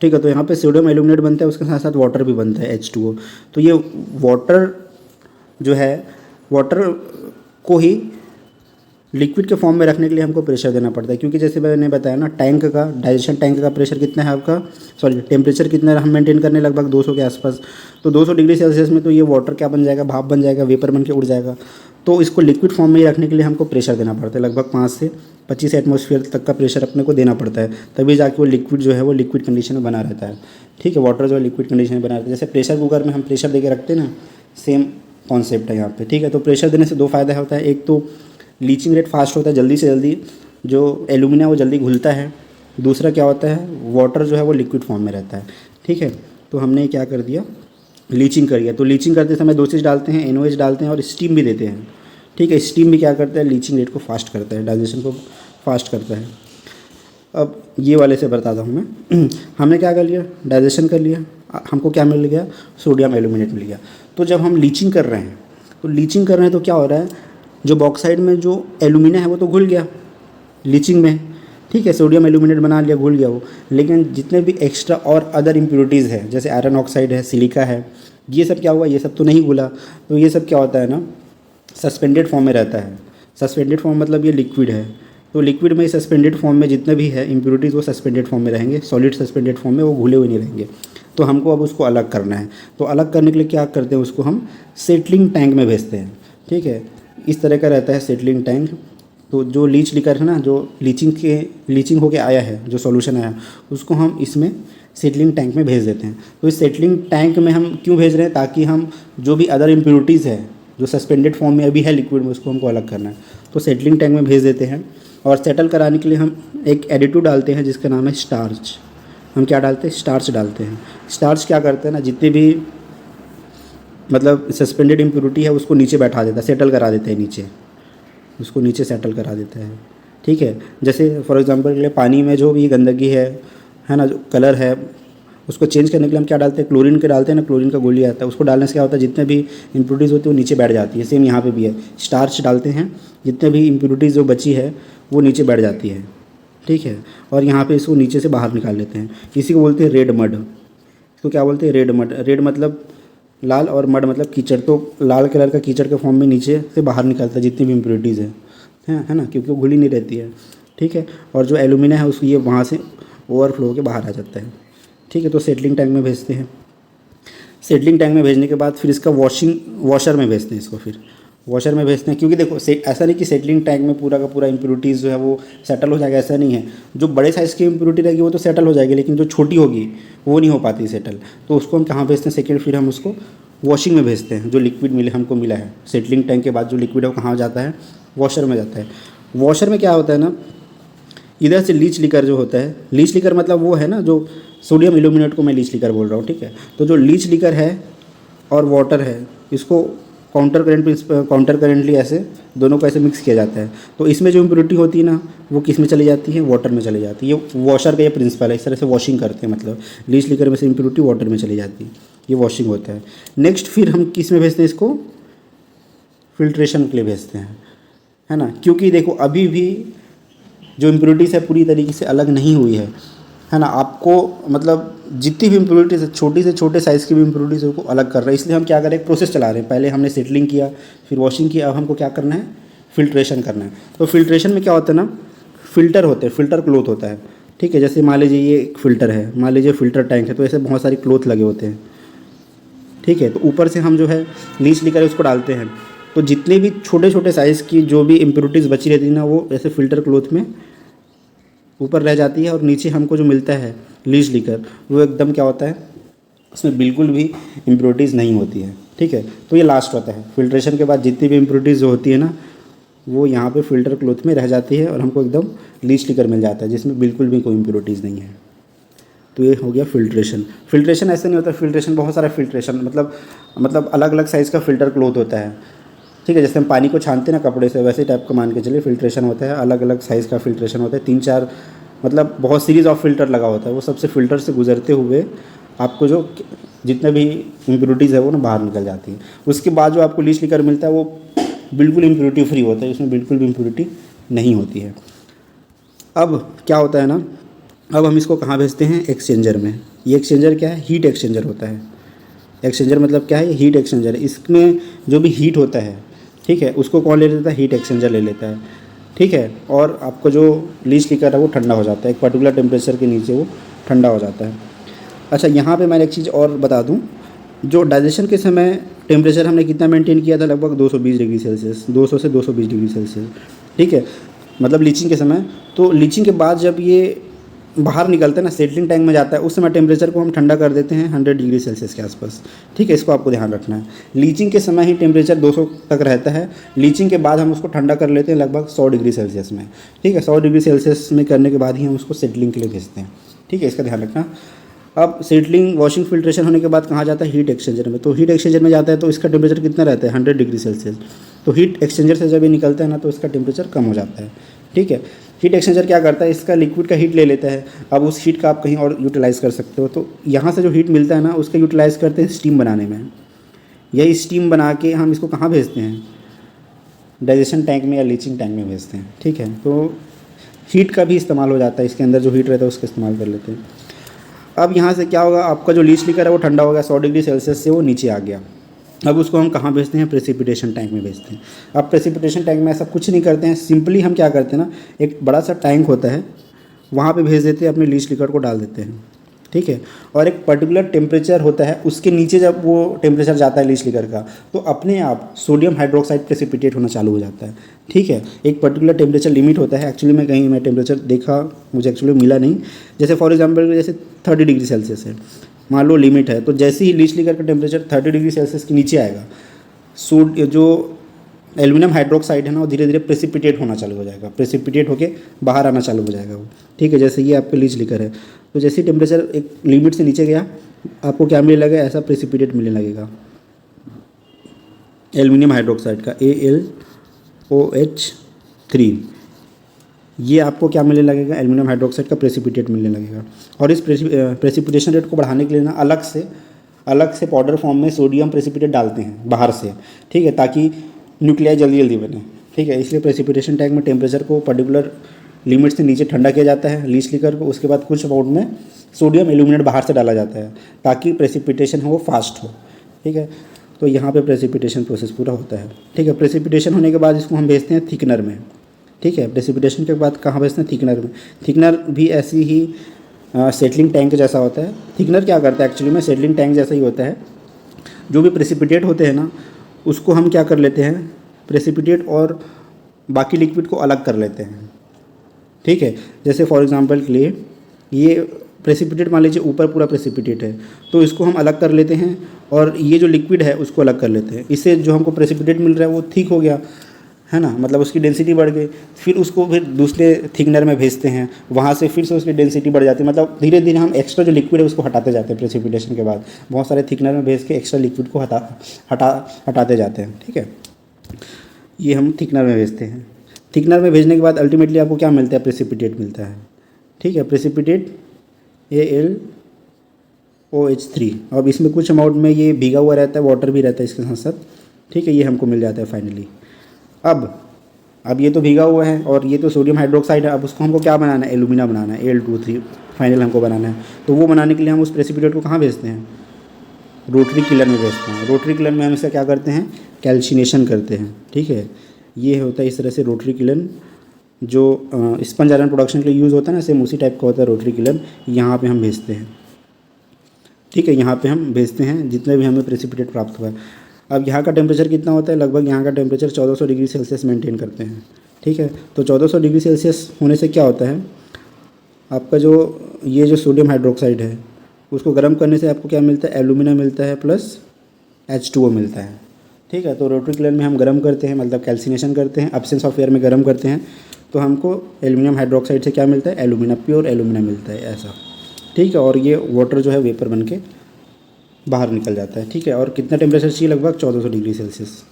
ठीक है, तो यहाँ पे सोडियम एल्यूमिनेट बनता है, उसके साथ साथ वाटर भी बनता है, H2O। तो ये वाटर जो है, वाटर को ही लिक्विड के फॉर्म में रखने के लिए हमको प्रेशर देना पड़ता है। क्योंकि जैसे मैंने बताया ना, टैंक का, डाइजेशन टैंक का प्रेशर कितना है आपका, सॉरी टेम्परेचर कितना हम मेंटेन करने लगभग 200 के आसपास। तो 200 डिग्री सेल्सियस में तो ये वाटर क्या बन जाएगा, भाप बन जाएगा, वेपर बन के उड़ जाएगा। तो इसको लिक्विड फॉर्म में ही रखने के लिए हमको प्रेशर देना पड़ता है, लगभग 5 से 25 एटमॉस्फेयर तक का प्रेशर अपने को देना पड़ता है, तभी जाके वो लिक्विड जो है वो लिक्विड कंडीशन में बना रहता है। ठीक है, वाटर जो है लिक्विड कंडीशन में बना रहता है। जैसे प्रेशर कुकर में हम प्रेशर दे के रखते हैं ना, सेम कॉन्सेप्ट है यहाँ पे। ठीक है, तो प्रेशर देने से 2 फ़ायदा होता है। एक तो लीचिंग रेट फास्ट होता है, जल्दी से जल्दी जो एल्यूमिना वो जल्दी घुलता है। दूसरा क्या होता है, वाटर जो है वो लिक्विड फॉर्म में रहता है। ठीक है। तो हमने क्या कर दिया, लीचिंग कर दिया। तो लीचिंग करते समय दो चीज़ डालते हैं, NOH डालते हैं और स्टीम भी देते हैं। ठीक है, स्टीम भी क्या करता है, लीचिंग रेट को फास्ट करता है, डाइजेशन को फास्ट करता है। अब ये वाले से बताता हूँ मैं। हमने क्या कर लिया, डाइजेशन कर लिया, हमको क्या मिल गया, सोडियम एल्यूमिनेट मिल गया। तो जब हम लीचिंग कर रहे हैं, तो क्या हो रहा है, जो बॉक्साइड में जो एल्यूमिना है वो तो घुल गया लीचिंग में। ठीक है, सोडियम एल्यूमिनेट बना लिया, घुल गया वो। लेकिन जितने भी एक्स्ट्रा और अदर इम्प्योरिटीज़ है, जैसे आयरन ऑक्साइड है, सिलिका है, ये सब क्या हुआ, ये सब तो नहीं घुला। तो ये सब क्या होता है ना, सस्पेंडेड फॉर्म में रहता है। सस्पेंडेड फॉर्म मतलब ये लिक्विड है। तो लिक्विड में सस्पेंडेड फॉर्म में जितने भी है इम्प्योरिटीज़ वो सस्पेंडेड फॉर्म में रहेंगे, सॉलिड सस्पेंडेड फॉर्म में, वो घुले हुए नहीं रहेंगे। तो हमको अब उसको अलग करना है। तो अलग करने के लिए क्या करते हैं, उसको हम सेटलिंग टैंक में भेजते हैं। ठीक है, इस तरह का रहता है सेटलिंग टैंक। तो जो लीच लिकर है ना, जो लीचिंग होके आया है, जो सॉल्यूशन आया, उसको हम इसमें सेटलिंग टैंक में भेज देते हैं। तो इस सेटलिंग टैंक में हम क्यों भेज रहे हैं, ताकि हम जो भी अदर इम्प्योरिटीज़ है जो सस्पेंडेड फॉर्म में अभी है लिक्विड में, उसको हमको अलग करना है। तो सेटलिंग टैंक में भेज देते हैं। और सेटल कराने के लिए हम एक एडिटिव डालते हैं जिसका नाम है स्टार्च। हम क्या डालते हैं, स्टार्च डालते हैं। स्टार्च क्या करते हैं ना, जितने भी मतलब सस्पेंडेड इम्प्योरिटी है उसको नीचे बैठा देता है, सेटल करा देते हैं नीचे, उसको नीचे सेटल करा देता है। ठीक है, जैसे फॉर एग्जांपल के लिए पानी में जो भी गंदगी है ना, जो कलर है, उसको चेंज करने के लिए हम क्या डालते हैं, क्लोरीन के डालते हैं ना, क्लोरीन का गोली आता है, उसको डालने से क्या होता है, जितने भी इम्प्योरिटीज़ होती है वो नीचे बैठ जाती है। सेम यहाँ पे भी है, स्टार्च डालते हैं, जितने भी इम्प्योरिटीज़ जो बची है वो नीचे बैठ जाती है। ठीक है, और यहाँ पे इसको नीचे से बाहर निकाल लेते हैं। इसी को बोलते हैं रेड मड। इसको क्या बोलते हैं, रेड मड। रेड मतलब लाल और मड मतलब कीचड़। तो लाल कलर का कीचड़ के फॉर्म में नीचे से बाहर निकलता है जितनी भी इम्प्योरिटीज़ है ना, क्योंकि वो घुली नहीं रहती है। ठीक है, और जो एल्यूमिना है उसको ये वहाँ से ओवरफ्लो होकर बाहर आ जाता है। ठीक है, तो सेटलिंग टैंक में भेजते हैं। सेटलिंग टैंक में भेजने के बाद फिर इसका वॉशर में भेजते हैं। इसको फिर वॉशर में भेजते हैं, क्योंकि देखो ऐसा नहीं कि सेटलिंग टैंक में पूरा का पूरा इम्प्योरिटीज़ जो है वो सेटल हो जाएगा, ऐसा नहीं है। जो बड़े साइज़ की इम्प्योरिटी रहेगी वो तो सेटल हो जाएगी, लेकिन जो छोटी होगी वो नहीं हो पाती सेटल। तो उसको हम कहाँ भेजते हैं, सेकेंड फिर हम उसको वॉशिंग में भेजते हैं। जो लिक्विड हमको मिला है सेटलिंग टैंक के बाद, जो लिक्विड है वो कहाँ जाता है, वॉशर में जाता है। वॉशर में क्या होता है ना, इधर से लीच लिकर जो होता है, लीच लिकर मतलब वो है ना, जो सोडियम एल्यूमिनेट को मैं लीच लिकर बोल रहा हूँ। ठीक है, तो जो लीच लिकर है और वाटर है, इसको काउंटर करेंटली ऐसे दोनों को ऐसे मिक्स किया जाता है। तो इसमें जो इम्प्योरिटी होती है ना, वो किस में चली जाती है, वाटर में चली जाती है। ये वॉशर का ये प्रिंसिपल है, इस तरह से वॉशिंग करते हैं। मतलब लीच लिकर में से इम्प्योरिटी वाटर में चली जाती है, ये वॉशिंग होता है। नेक्स्ट फिर हम किस में भेजते हैं, इसको फिल्ट्रेशन के लिए भेजते हैं, है ना। क्योंकि देखो अभी भी जो इम्प्योरिटीज़ है पूरी तरीके से अलग नहीं हुई है ना। आपको मतलब जितनी भी इम्प्योरिटीज़ है, छोटी से छोटे साइज़ की भी इम्प्योरिटीज़ को अलग कर रहे हैं। इसलिए हम क्या करें, एक प्रोसेस चला रहे हैं। पहले हमने सेटलिंग किया, फिर वॉशिंग किया, अब हमको क्या करना है, फिल्ट्रेशन करना है। तो फिल्ट्रेशन में क्या होता है ना, फ़िल्टर होते हैं, फ़िल्टर क्लोथ होता है। ठीक है, जैसे मान लीजिए ये एक फ़िल्टर है, मान लीजिए फ़िल्टर टैंक है, तो ऐसे बहुत सारी क्लोथ लगे होते हैं। ठीक है, तो ऊपर से हम जो है लीच लेकर उसको डालते हैं। तो जितने भी छोटे छोटे साइज़ की जो भी इम्प्योरिटीज़ बची रहती है ना, वो ऐसे फ़िल्टर क्लोथ में ऊपर रह जाती है। और नीचे हमको जो मिलता है लीच लिकर, वो एकदम क्या होता है, उसमें बिल्कुल भी इम्प्योरिटीज़ नहीं होती है। ठीक है, तो ये लास्ट होता है। फिल्ट्रेशन के बाद जितनी भी इम्प्योरिटीज़ जो होती है ना, वो यहाँ पे फ़िल्टर क्लोथ में रह जाती है और हमको एकदम लीच लिकर मिल जाता है, जिसमें बिल्कुल भी कोई इम्प्योरिटीज़ नहीं है। तो ये हो गया फिल्ट्रेशन। फिल्ट्रेशन ऐसे नहीं होता, फिल्ट्रेशन बहुत सारा फिल्ट्रेशन मतलब अलग अलग साइज़ का फ़िल्टर क्लोथ होता है। ठीक है, जैसे हम पानी को छानते हैं ना कपड़े से, वैसे टाइप का मान के चलिए फिल्ट्रेशन होता है। अलग अलग साइज़ का फिल्ट्रेशन होता है, 3-4 मतलब बहुत सीरीज़ ऑफ फिल्टर लगा होता है। वो सबसे फ़िल्टर से गुजरते हुए आपको जो जितने भी इम्प्योरिटीज़ है वो ना बाहर निकल जाती है। उसके बाद जो आपको लीच लिकर मिलता है वो बिल्कुल इम्प्योरिटी फ्री होता है, उसमें बिल्कुल भी इम्प्योरिटी नहीं होती है। अब क्या होता है ना, अब हम इसको कहाँ भेजते हैं, एक्सचेंजर में। ये एक्सचेंजर क्या है, हीट एक्सचेंजर होता है। एक्सचेंजर मतलब क्या है, ये हीट एक्सचेंजर है। इसमें जो भी हीट होता है, ठीक है, उसको कौन ले लेता है, हीट एक्सचेंजर ले लेता है। ठीक है, और आपको जो लीच लिकर है वो ठंडा हो जाता है, एक पर्टिकुलर टेम्परेचर के नीचे वो ठंडा हो जाता है। अच्छा, यहाँ पे मैं एक चीज़ और बता दूँ, जो डाइजेशन के समय टेम्परेचर हमने कितना मेंटेन किया था, लगभग 220 डिग्री सेल्सियस, 200 से 220 डिग्री सेल्सियस। ठीक है, मतलब लीचिंग के समय। तो लीचिंग के बाद जब ये बाहर निकलता है ना, सेटलिंग टैंक में जाता है, उस समय टेम्परेचर को हम ठंडा कर देते हैं 100 डिग्री सेल्सियस के आसपास। ठीक है, इसको आपको ध्यान रखना है। लीचिंग के समय ही टेम्परेचर 200 तक रहता है, लीचिंग के बाद हम उसको ठंडा कर लेते हैं लगभग 100 डिग्री सेल्सियस में। ठीक है, 100 डिग्री सेल्सियस में करने के बाद ही हम उसको सेटलिंग के लिए भेजते हैं। ठीक है, इसका ध्यान रखना। अब सेटलिंग वॉशिंग फिल्ट्रेशन होने के बाद कहाँ जाता है, हीट एक्सचेंजर में। तो हीट एक्सचेंजर में जाता है तो इसका टेम्परेचर कितना रहता है, 100 डिग्री सेल्सियस। तो हीट एक्सचेंजर से जब ये निकलता है ना तो इसका टेम्परेचर कम हो जाता है, ठीक है। हीट एक्सचेंजर क्या करता है, इसका लिक्विड का हीट ले लेता है। अब उस हीट का आप कहीं और यूटिलाइज़ कर सकते हो। तो यहाँ से जो हीट मिलता है ना उसका यूटिलाइज़ करते हैं स्टीम बनाने में। यही स्टीम बना के हम इसको कहाँ भेजते हैं, डाइजेशन टैंक में या लीचिंग टैंक में भेजते हैं, ठीक है। तो हीट का भी इस्तेमाल हो जाता है, इसके अंदर जो हीट रहता है उसका इस्तेमाल कर लेते हैं। अब यहाँ से क्या होगा, आपका जो लीच लिकर है वो ठंडा हो गया, 100 डिग्री सेल्सियस से वो नीचे आ गया। अब उसको हम कहाँ भेजते हैं, प्रेसिपिटेशन टैंक में भेजते हैं। अब प्रेसिपिटेशन टैंक में ऐसा कुछ नहीं करते हैं, सिंपली हम क्या करते हैं ना, एक बड़ा सा टैंक होता है वहाँ पे भेज देते हैं, अपने लीच लिकर को डाल देते हैं, ठीक है। और एक पर्टिकुलर टेम्परेचर होता है, उसके नीचे जब वो टेम्परेचर जाता है लीच लिकर का तो अपने आप सोडियम हाइड्रोक्साइड प्रेसिपिटेट होना चालू हो जाता है, ठीक है। एक पर्टिकुलर टेम्परेचर लिमिट होता है। एक्चुअली मैं कहीं मैं टेम्परेचर देखा, मुझे एक्चुअली मिला नहीं। जैसे फॉर एग्जांपल जैसे 30 डिग्री सेल्सियस है, मान लो लिमिट है, तो जैसे ही लीच लिकर का टेम्परेचर 30 डिग्री सेल्सियस के नीचे आएगा, जो एल्यूमिनियम हाइड्रोक्साइड है ना वो धीरे धीरे प्रेसिपिटेट होना चालू हो जाएगा, प्रेसिपिटेट होके बाहर आना चालू हो जाएगा वो, ठीक है। जैसे ये आपके लीच लिकर है, तो जैसे ही टेम्परेचर एक लिमिट से नीचे गया आपको क्या मिलने लगेगा, ऐसा प्रेसिपिटेट मिलने लगेगा एल्यूमिनियम हाइड्रोक्साइड का AlOH3। ये आपको क्या मिलने लगेगा, एल्यूमिनियम हाइड्रोक्साइड का प्रेसिपिटेट मिलने लगेगा। और इस प्रेसिपिटेशन रेट को बढ़ाने के लिए ना अलग से पाउडर फॉर्म में सोडियम प्रेसिपिटेट डालते हैं बाहर से, ठीक है, ताकि न्यूक्लियाई जल्दी जल्दी बने, ठीक है। इसलिए प्रेसिपिटेशन टैंक में टेम्परेचर को पर्टिकुलर लिमिट से नीचे ठंडा किया जाता है लीच लिकर को। उसके बाद कुछ अमाउंट में सोडियम एल्यूमिनेट बाहर से डाला जाता है ताकि प्रेसिपिटेशन हो वो फास्ट हो, ठीक है। तो यहाँ पे प्रेसिपिटेशन प्रोसेस पूरा होता है, ठीक है। प्रेसिपिटेशन होने के बाद इसको हम भेजते हैं थिकनर में, ठीक है। प्रेसिपिटेशन के बाद कहाँ भेजते हैं, थिकनर में। थिकनर भी ऐसी ही सेटलिंग टैंक जैसा होता है। थिकनर क्या करता है, एक्चुअली में सेटलिंग टैंक जैसा ही होता है। जो भी प्रेसिपिटेट होते हैं ना उसको हम क्या कर लेते हैं, प्रेसिपिटेट और बाकी लिक्विड को अलग कर लेते हैं, ठीक है। जैसे फॉर एग्जांपल के लिए ये प्रेसिपिटेट मान लीजिए ऊपर पूरा प्रेसिपिटेट है, तो इसको हम अलग कर लेते हैं और ये जो लिक्विड है उसको अलग कर लेते हैं। इससे जो हमको प्रेसिपिटेट मिल रहा है वो थिक हो गया है ना, मतलब उसकी डेंसिटी बढ़ गई। फिर उसको फिर दूसरे थिकनर में भेजते हैं, वहाँ से फिर से उसकी डेंसिटी बढ़ जाती है। मतलब धीरे धीरे हम एक्स्ट्रा जो लिक्विड है उसको हटाते जाते हैं। प्रेसिपिटेशन के बाद बहुत सारे थिकनर में भेज के एक्स्ट्रा लिक्विड को हटाते जाते हैं, ठीक है। ये हम थिकनर में भेजते हैं। थिकनर में भेजने के बाद अल्टीमेटली आपको क्या मिलता है, प्रेसिपिटेट मिलता है, ठीक है। Precipitate AlOH3। अब इसमें कुछ अमाउंट में ये भीगा हुआ रहता है, वाटर भी रहता है इसके साथ साथ, ठीक है। ये हमको मिल जाता है फाइनली। अब ये तो भीगा हुआ है और ये तो सोडियम हाइड्रोक्साइड है। अब उसको हमको क्या बनाना है, एल्यूमिना बनाना है, Al2O3 फाइनल हमको बनाना है। तो वो बनाने के लिए हम उस प्रेसिपिटेट को कहाँ भेजते हैं, रोटरी किलर में भेजते हैं। रोटरी किलर में हम इसका क्या करते हैं, कैल्शिनेशन करते हैं, ठीक है। ये होता है इस तरह से रोटरी किलन, जो स्पंज आयरन प्रोडक्शन के लिए यूज़ होता है ना, सेम उसी टाइप का होता है रोटरी किलन। यहाँ पे हम भेजते हैं, ठीक है। यहाँ पे हम भेजते हैं जितने भी हमें प्रेसिपिटेट प्राप्त हुआ है। अब यहाँ का टेम्परेचर कितना होता है, लगभग यहाँ का टेम्परेचर 1400 डिग्री सेल्सियस मेंटेन करते हैं, ठीक है। तो 1400 डिग्री सेल्सियस होने से क्या होता है, आपका ये जो सोडियम हाइड्रोक्साइड है उसको गर्म करने से आपको क्या मिलता है, एल्यूमिना मिलता है प्लस H2O मिलता है, ठीक है। तो रोटरी किलर में हम गर्म करते हैं, मतलब कैल्सिनेशन करते हैं, एब्सेंस ऑफ एयर में गर्म करते हैं, तो हमको एल्यूमिनियम हाइड्रोक्साइड से क्या मिलता है, एल्यूमिना, प्योर एल्यूमिना मिलता है ऐसा, ठीक है। और ये वाटर जो है वेपर बन के बाहर निकल जाता है, ठीक है। और कितना टेम्परेचर चाहिए, लगभग 1400 डिग्री सेल्सियस।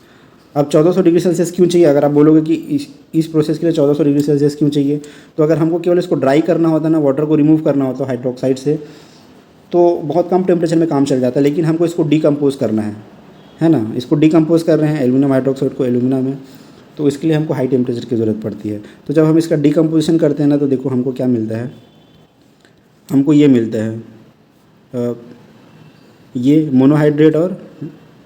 अब 1400 डिग्री सेल्सियस क्यों चाहिए, अगर आप बोलोगे कि इस प्रोसेस के लिए 1400 डिग्री सेल्सियस क्यों चाहिए, तो अगर हमको केवल इसको ड्राई करना होता ना, वाटर को रिमूव करना होता हाइड्रोक्साइड से, तो बहुत कम टेम्परेचर में काम चल जाता है। लेकिन हमको इसको डीकम्पोज करना है ना, इसको डीकम्पोज कर रहे हैं एल्यूमिनियम हाइड्रोक्साइड को एल्यूमिना में, तो इसके लिए हमको हाई टेम्परेचर की ज़रूरत पड़ती है। तो जब हम इसका डीकम्पोजिशन करते हैं ना, तो देखो हमको क्या मिलता है, हमको ये मिलता है ये मोनोहाइड्रेट और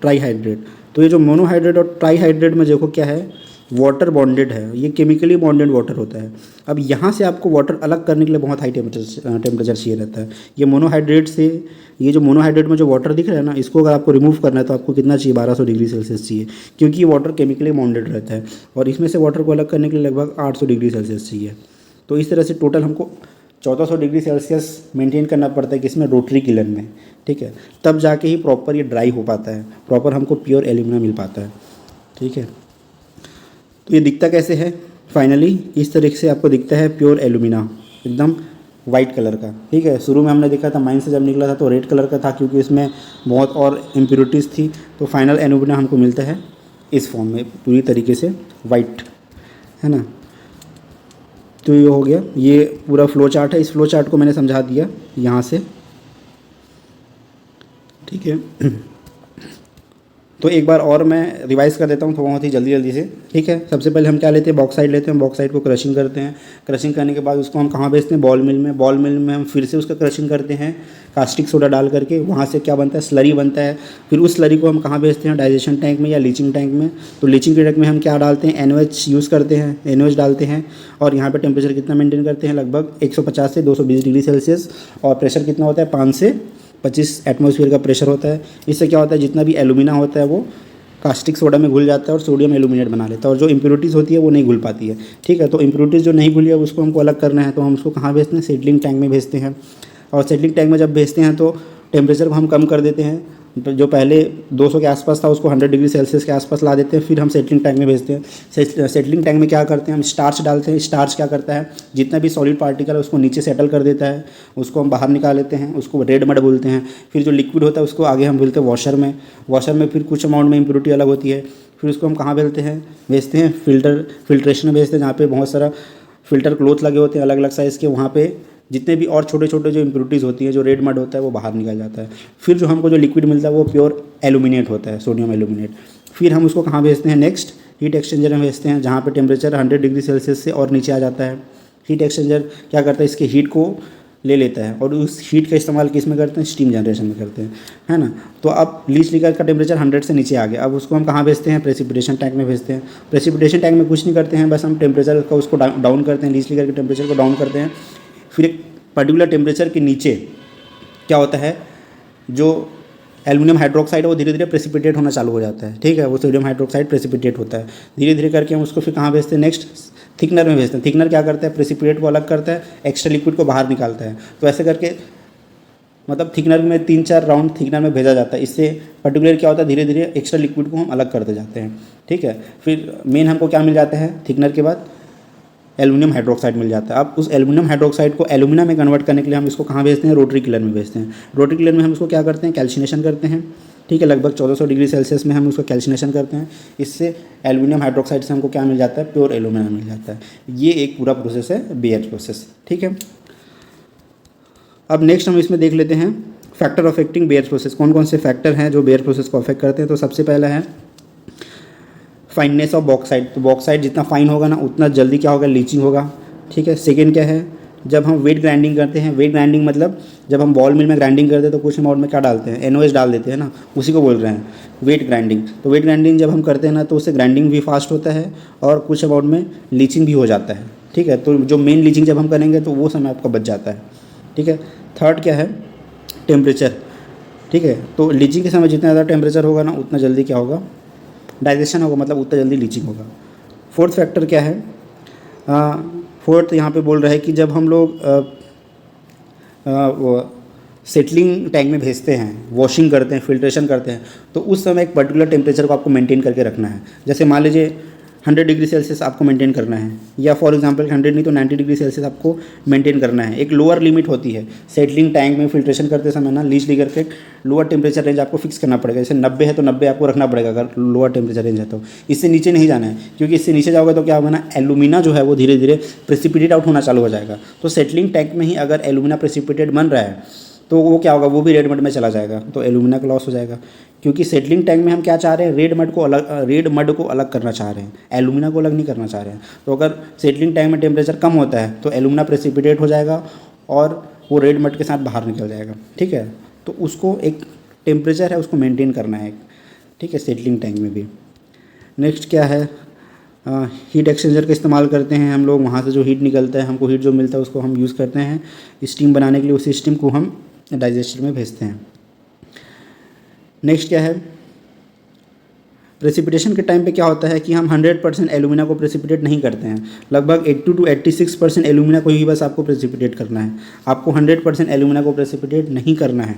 ट्राईहाइड्रेट। तो ये जो मोनोहाइड्रेट और ट्राईहाइड्रेट में देखो क्या है, वाटर बॉन्डेड है, ये केमिकली बॉन्डेड वाटर होता है। अब यहाँ से आपको वाटर अलग करने के लिए बहुत हाई टेम्परेचर चाहिए रहता है। ये मोनोहाइड्रेट से, ये जो मोनोहाइड्रेट में जो वाटर दिख रहा है ना, इसको अगर आपको रिमूव करना है तो आपको कितना चाहिए, 1200 डिग्री सेल्सियस चाहिए, क्योंकि ये वाटर केमिकली बॉन्डेड रहता है। और इसमें से वाटर को अलग करने के लिए लगभग 800 डिग्री सेल्सियस चाहिए। तो इस तरह से टोटल हमको 1400 डिग्री सेल्सियस मेंटेन करना पड़ता है किसमें, रोटरी किलन में, ठीक है। तब जाके ही प्रॉपर ये ड्राई हो पाता है, प्रॉपर हमको प्योर एल्यूमिना मिल पाता है, ठीक है। तो ये दिखता कैसे है, फाइनली इस तरीके से आपको दिखता है प्योर एल्यूमिना, एकदम वाइट कलर का। ठीक है, शुरू में हमने देखा था माइन से जब निकला था तो रेड कलर का था, क्योंकि इसमें बहुत और इम्प्योरिटीज़ थी। तो फाइनल एल्यूमिना हमको मिलता है इस फॉर्म में, पूरी तरीके से वाइट, है ना। तो ये हो गया, ये पूरा फ्लो चार्ट है। इस फ्लो चार्ट को मैंने समझा दिया यहाँ से, ठीक है। तो एक बार और मैं रिवाइज़ कर देता हूँ बहुत ही जल्दी से, ठीक है। सबसे पहले हम क्या लेते हैं, बॉक्साइट लेते हैं, बॉक्साइट को क्रशिंग करते हैं। क्रशिंग करने के बाद उसको हम कहाँ भेजते हैं, बॉल मिल में। बॉल मिल में हम फिर से उसका क्रशिंग करते हैं कास्टिक सोडा डाल करके। वहाँ से क्या बनता है, स्लरी बनता है। फिर उस स्लरी को हम कहाँ भेजते हैं, डाइजेशन टैंक में या लीचिंग टैंक में। तो लीचिंग टैंक में हम क्या डालते हैं, NaOH यूज़ करते हैं, NaOH डालते हैं। और यहाँ पर टेम्परेचर कितना मेंटेन करते हैं, लगभग 150 से 220 डिग्री सेल्सियस। और प्रेशर कितना होता है, 5 से 25 एटमॉस्फेयर का प्रेशर होता है। इससे क्या होता है, जितना भी एल्यूमिना होता है वो कास्टिक सोडा में घुल जाता है और सोडियम एल्यूमिनेट बना लेता है, और जो इम्प्योरिटीज़ होती है वो नहीं घुल पाती है। ठीक है, तो इम्प्योरिटीज़ जो नहीं घुली है उसको हमको अलग करना है, तो हम उसको कहाँ भेजते हैं, सेटलिंग टैंक में भेजते हैं। और सेटलिंग टैंक में जब भेजते हैं तो टेम्परेचर को हम कम कर देते हैं, जो पहले 200 के आसपास था उसको 100 डिग्री सेल्सियस के आसपास ला देते हैं। फिर हम सेटलिंग टैंक में भेजते हैं। सेटलिंग टैंक में क्या करते हैं, हम स्टार्च डालते हैं। स्टार्च क्या करता है, जितना भी सॉलिड पार्टिकल है उसको नीचे सेटल कर देता है, उसको हम बाहर निकाल लेते हैं, उसको रेड मड बोलते हैं। फिर जो लिक्विड होता है उसको आगे हम बोलते हैं वॉशर में। वॉशर में फिर कुछ अमाउंट में इम्प्योरिटी अलग होती है। फिर उसको हम कहाँ भेजते हैं फिल्ट्रेशन में भेजते हैं, जहाँ पे बहुत सारा फ़िल्टर क्लोथ लगे होते हैं अलग अलग साइज़ के। वहाँ पे जितने भी और छोटे छोटे जो इम्प्योरिटीज़ होती हैं, जो रेड मड होता है वो बाहर निकल जाता है। फिर जो हमको जो लिक्विड मिलता है वो प्योर एल्यूमिनेट होता है, सोडियम एल्यूमिनेट। फिर हम उसको कहाँ भेजते हैं, नेक्स्ट हीट एक्सचेंजर में भेजते हैं, जहाँ पे टेम्परेचर 100 डिग्री सेल्सियस से और नीचे आ जाता है। हीट एक्सचेंजर क्या करता है, इसके हीट को ले लेता है और उस हीट का इस्तेमाल किस में करते हैं, स्टीम जनरेशन में करते हैं, है ना। तो अब लीच लीकर का टेम्परेचर 100 से नीचे आ गया। अब उसको हम कहाँ भेजते हैं, प्रेसिपिटेशन टैंक में भेजते हैं। प्रेसिपिटेशन टैंक में कुछ नहीं करते हैं, बस हम टेम्परेचर का उसको डाउन करते हैं, लीच लीकर के टेम्परेचर को डाउन करते हैं। फिर एक पर्टिकुलर टेम्परेचर के नीचे क्या होता है, जो एल्यूमिनियम हाइड्रोक्साइड है वो धीरे धीरे प्रेसिपिटेट होना चालू हो जाता है। ठीक है, वो सोडियम हाइड्रोक्साइड प्रेसिपिटेट होता है धीरे धीरे करके। हम उसको फिर कहाँ भेजते हैं, नेक्स्ट थिकनर में भेजते हैं। थिकनर क्या करता है, प्रेसिपिटेट को अलग करता है, एक्स्ट्रा लिक्विड को बाहर निकालता है। तो ऐसे करके मतलब थिकनर में 3-4 राउंड थिकनर में भेजा जाता है। इससे पर्टिकुलर क्या होता है, धीरे धीरे एक्स्ट्रा लिक्विड को हम अलग करते जाते हैं। ठीक है, फिर मेन हमको क्या मिल जाता है, थिकनर के बाद एल्यूमिनियम हाइड्रोक्साइड मिल जाता है। अब उस एल्यूमिनियम हाइड्रोक्साइड को एल्यूमिना में कन्वर्ट करने के लिए हम इसको कहाँ भेजते हैं, रोटरी किलर में भेजते हैं। रोटरी किलर में हम इसको क्या करते हैं, कैल्सिनेशन करते हैं। ठीक है, लगभग 1400 डिग्री सेल्सियस में हम उसको कैल्सिनेशन करते हैं। इससे एल्यूमिनियम हाइड्रोक्साइड से हमको क्या मिल जाता है, प्योर एल्यूमिना मिल जाता है। ये एक पूरा प्रोसेस है, बेयर प्रोसेस। ठीक है, अब नेक्स्ट हम इसमें देख लेते हैं फैक्टर अफेक्टिंग बेयर प्रोसेस। कौन कौन से फैक्टर हैं जो बेयर प्रोसेस को अफेक्ट करते हैं। तो सबसे पहला है फाइननेस ऑफ बॉक्साइट। तो बॉक्साइट जितना फाइन होगा ना उतना जल्दी क्या होगा, लीचिंग होगा। ठीक है, सेकेंड क्या है, जब हम वेट ग्राइंडिंग करते हैं, वेट ग्राइंडिंग मतलब जब हम बॉल मिल में ग्राइंडिंग करते हैं तो कुछ अमाउंट में क्या डालते हैं, NaOH डाल देते हैं ना, उसी को बोल रहे हैं वेट ग्राइंडिंग। तो वेट ग्राइंडिंग जब हम करते हैं ना तो उससे ग्राइंडिंग भी फास्ट होता है और कुछ अमाउंट में लीचिंग भी हो जाता है। ठीक है, तो जो मेन लीचिंग जब हम करेंगे तो वो समय आपका बच जाता है। ठीक है, थर्ड क्या है, टेम्परेचर। ठीक है, तो लीचिंग के समय जितना ज़्यादा टेम्परेचर होगा ना उतना जल्दी क्या होगा, डाइजेशन होगा, मतलब उतना जल्दी लीचिंग होगा। फोर्थ फैक्टर क्या है, फोर्थ यहाँ पे बोल रहा है कि जब हम लोग सेटलिंग टैंक में भेजते हैं, वॉशिंग करते हैं, फिल्ट्रेशन करते हैं, तो उस समय एक पर्टिकुलर टेम्परेचर को आपको मेंटेन करके रखना है। जैसे मान लीजिए 100 डिग्री सेल्सियस आपको मेंटेन करना है, या फॉर एग्जांपल 100 नहीं तो 90 डिग्री सेल्सियस आपको मेंटेन करना है। एक लोअर लिमिट होती है सेटलिंग टैंक में फिल्ट्रेशन करते समय ना, लीच लीकर के लोअर टेम्परेचर रेंज आपको फिक्स करना पड़ेगा। जैसे 90 है तो 90 आपको रखना पड़ेगा अगर लोअर टेम्परेचर रेंज है तो। इससे नीचे नहीं जाना है, क्योंकि इससे नीचे जाओगे तो क्या होगा ना, एल्यूमिना जो है वो धीरे धीरे प्रेसिपिटेट आउट होना चालू हो जाएगा। तो सेटलिंग टैंक में ही अगर एल्यूमिना प्रेसिपिटेट बन रहा है तो वो क्या होगा, वो भी रेड मड में चला जाएगा, तो एल्यूमिना का लॉस हो जाएगा। क्योंकि सेटलिंग टैंक में हम क्या चाह रहे हैं, रेड मड को अलग करना चाह रहे हैं, एल्यूमिना को अलग नहीं करना चाह रहे हैं। तो अगर सेटलिंग टैंक में टेम्परेचर कम होता है तो एल्यूमिना प्रेसिपिटेट हो जाएगा और वो रेड मड के साथ बाहर निकल जाएगा। ठीक है, तो उसको एक टेम्परेचर है उसको मेंटेन करना है। ठीक है, सेटलिंग टैंक में भी। नेक्स्ट क्या है, हीट एक्सचेंजर का इस्तेमाल करते हैं हम लोग। वहाँ से जो हीट निकलता है, हमको हीट जो मिलता है उसको हम यूज़ करते हैं स्टीम बनाने के लिए। उस स्टीम को हम डाइजेस्टर में भेजते हैं। नेक्स्ट क्या है, प्रेसिपिटेशन के टाइम पे क्या होता है कि हम 100% एल्यूमिना को प्रेसिपिटेट नहीं करते हैं। लगभग 80 to 86% एल्यूमिना को ही बस आपको प्रेसिपिटेट करना है। आपको 100% एल्यूमिना को प्रेसिपिटेट नहीं करना है।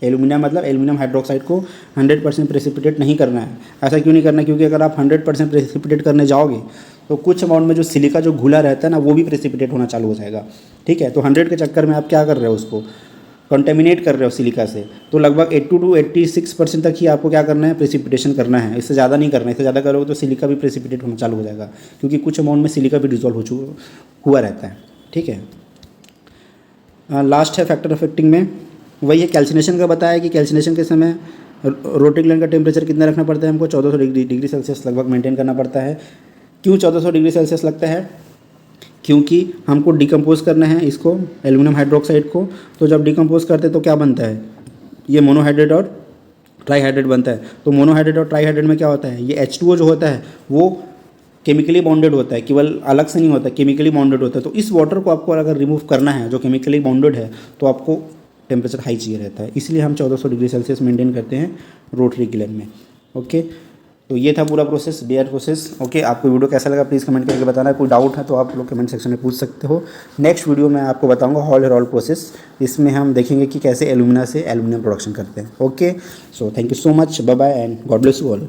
एल्यूमिनियम मतलब एल्यूमिनियम हाइड्रोक्साइड को 100% प्रेसिपिटेट नहीं करना है। ऐसा क्यों नहीं करना, क्योंकि अगर आप 100% प्रेसिपिटेट करने जाओगे तो कुछ अमाउंट में जो सिलिका जो घुला रहता है ना वो भी प्रेसिपिटेट होना चालू हो जाएगा। ठीक है, तो 100 के चक्कर में आप क्या कर रहे हो, उसको कंटेमिनेट कर रहे हो सिलिका से। तो लगभग 82 to 86% तक ही आपको क्या करना है, प्रेसिपिटेशन करना है, इससे ज़्यादा नहीं करना है। इससे ज़्यादा करोगे तो सिलिका भी प्रेसिपिटेट होना चालू हो जाएगा, क्योंकि कुछ अमाउंट में सिलिका भी डिजोल्व हुआ रहता है। ठीक है, लास्ट है फैक्टर अफेक्टिंग में, वही है कैल्सिनेशन का बताया कि कैल्सिनेशन के समय रोटरी ग्लैंड का टेम्परेचर कितना रखना पड़ता है हमको, 1400 डिग्री सेल्सियस लगभग मेंटेन करना पड़ता है। क्यों 1400 डिग्री सेल्सियस लगता है, क्योंकि हमको डिकम्पोज करना है इसको एल्यूमिनियम हाइड्रोक्साइड को। तो जब डिकम्पोज करते हैं तो क्या बनता है, ये मोनोहाइड्रेट और ट्राईहाइड्रेट बनता है। तो मोनोहाइड्रेट और ट्राईहाइड्रेट में क्या होता है, ये H2O जो होता है वो केमिकली बॉन्डेड होता है, केवल अलग से नहीं होता, केमिकली बॉन्डेड होता है। तो इस वाटर को आपको अगर रिमूव करना है जो केमिकली बॉन्डेड है तो आपको टेम्परेचर हाई चाहिए रहता है, इसलिए हम 1400 डिग्री सेल्सियस मेंटेन करते हैं रोटरी ग्लैंड में। ओके, तो ये था पूरा प्रोसेस, डेयर प्रोसेस। ओके, आपको वीडियो कैसा लगा प्लीज़ कमेंट करके बताना। कोई डाउट है तो आप लोग कमेंट सेक्शन में पूछ सकते हो। नेक्स्ट वीडियो में आपको बताऊंगा हॉल हेयर ऑयल प्रोसेस, इसमें हम देखेंगे कि कैसे एल्यूमिना से एल्यूमिनियम प्रोडक्शन करते हैं। Okay, so thank you so much, bye bye and God bless you all.